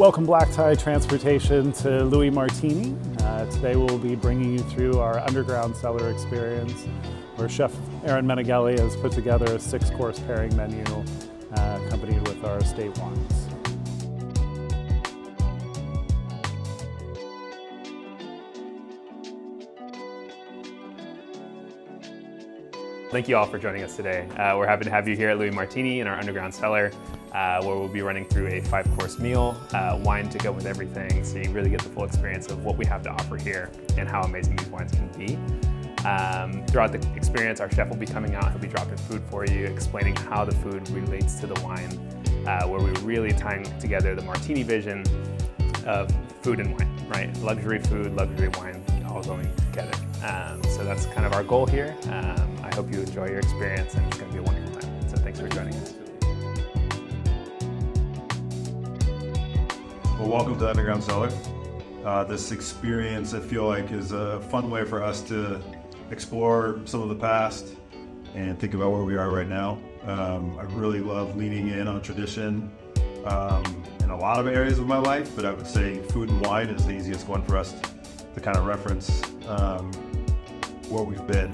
Welcome Black Tie Transportation to Louis Martini. Today we'll be bringing you through our underground cellar experience where Chef Aaron Meneghelli has put together a 6-course pairing menu accompanied with our estate wines. Thank you all for joining us today. We're happy to have you here at Louis Martini in our underground cellar, where we'll be running through a 5-course meal, wine to go with everything, so you really get the full experience of what we have to offer here and how amazing these wines can be. Throughout the experience, our chef will be coming out, he'll be dropping food for you, explaining how the food relates to the wine, where we're really tying together the Martini vision of food and wine, right? Luxury food, luxury wine, all going together. So that's kind of our goal here. I hope you enjoy your experience, and it's going to be a wonderful time. So thanks for joining us. Well, welcome to Underground Cellar. This experience, I feel like, is a fun way for us to explore some of the past and think about where we are right now. I really love leaning in on tradition in a lot of areas of my life, but I would say food and wine is the easiest one for us to kind of reference where we've been.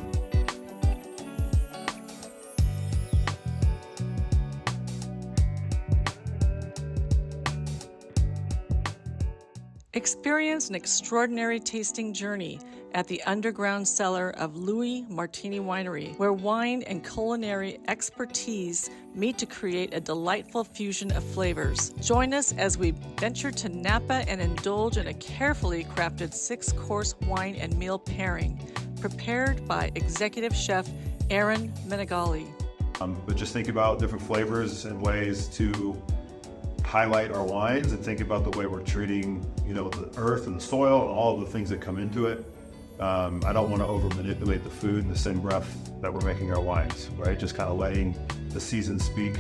Experience an extraordinary tasting journey at the underground cellar of Louis Martini Winery, where wine and culinary expertise meet to create a delightful fusion of flavors. Join us as we venture to Napa and indulge in a carefully crafted 6-course wine and meal pairing, prepared by executive chef Aaron Meneghelli. But just think about different flavors and ways to highlight our wines, and think about the way we're treating, the earth and the soil and all of the things that come into it. I don't want to over manipulate the food in the same breath that we're making our wines, right? Just kind of letting the season speak.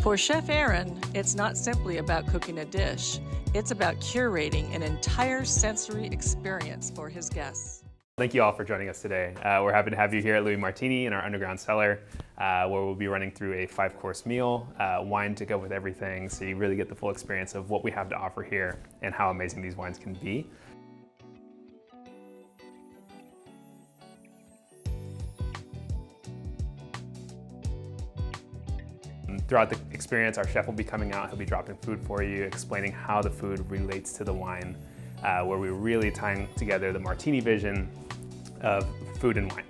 For Chef Aaron, it's not simply about cooking a dish. It's about curating an entire sensory experience for his guests. Thank you all for joining us today. We're happy to have you here at Louis Martini in our underground cellar, where we'll be running through a 5-course meal, wine to go with everything, so you really get the full experience of what we have to offer here and how amazing these wines can be. Throughout the experience, our chef will be coming out, he'll be dropping food for you, explaining how the food relates to the wine, where we're really tying together the Martini vision of food and wine.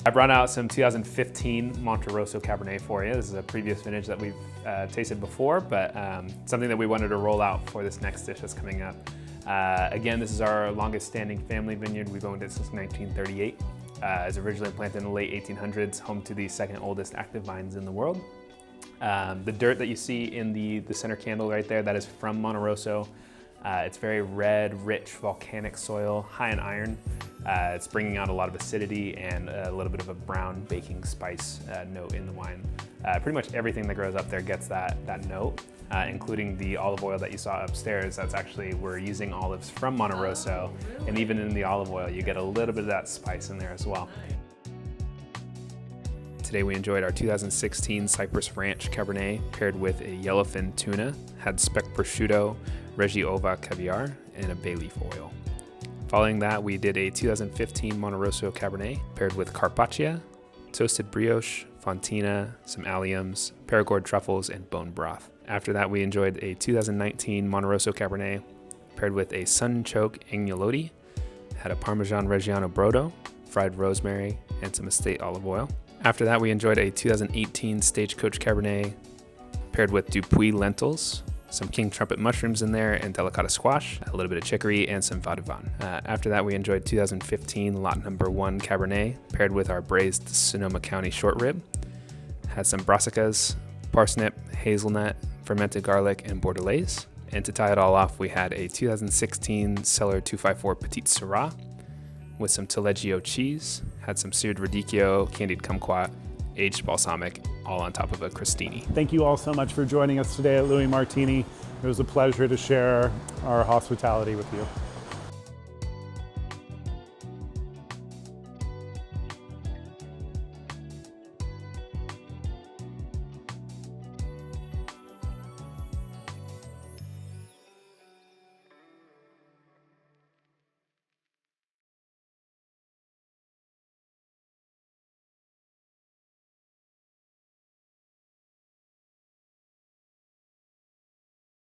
I brought out some 2015 Monte Rosso Cabernet for you. This is a previous vintage that we've tasted before, but something that we wanted to roll out for this next dish that's coming up. Again, this is our longest standing family vineyard. We've owned it since 1938. It was originally planted in the late 1800s, home to the 2nd oldest active vines in the world. The dirt that you see in the center candle right there, that is from Monte Rosso. It's very red, rich, volcanic soil, high in iron. It's bringing out a lot of acidity and a little bit of a brown baking spice note in the wine. Pretty much everything that grows up there gets that note, including the olive oil that you saw upstairs. That's actually, we're using olives from Monte Rosso, and even in the olive oil, you get a little bit of that spice in there as well. Today we enjoyed our 2016 Cypress Ranch Cabernet paired with a yellowfin tuna, had speck prosciutto, Reggie Ova caviar, and a bay leaf oil. Following that, we did a 2015 Monte Rosso Cabernet paired with carpaccia, toasted brioche, fontina, some alliums, Perigord truffles, and bone broth. After that, we enjoyed a 2019 Monte Rosso Cabernet paired with a sunchoke agnolotti, had a Parmesan Reggiano Brodo, fried rosemary, and some estate olive oil. After that, we enjoyed a 2018 Stagecoach Cabernet paired with Dupuis lentils, some King Trumpet mushrooms in there, and delicata squash, a little bit of chicory, and some vin de vin. After that, we enjoyed 2015 Lot Number 1 Cabernet paired with our braised Sonoma County short rib, had some brassicas, parsnip, hazelnut, fermented garlic, and bordelaise. And to tie it all off, we had a 2016 Cellar 254 Petite Syrah with some Taleggio cheese, had some seared radicchio, candied kumquat, aged balsamic, all on top of a crostini. Thank you all so much for joining us today at Louis Martini. It was a pleasure to share our hospitality with you.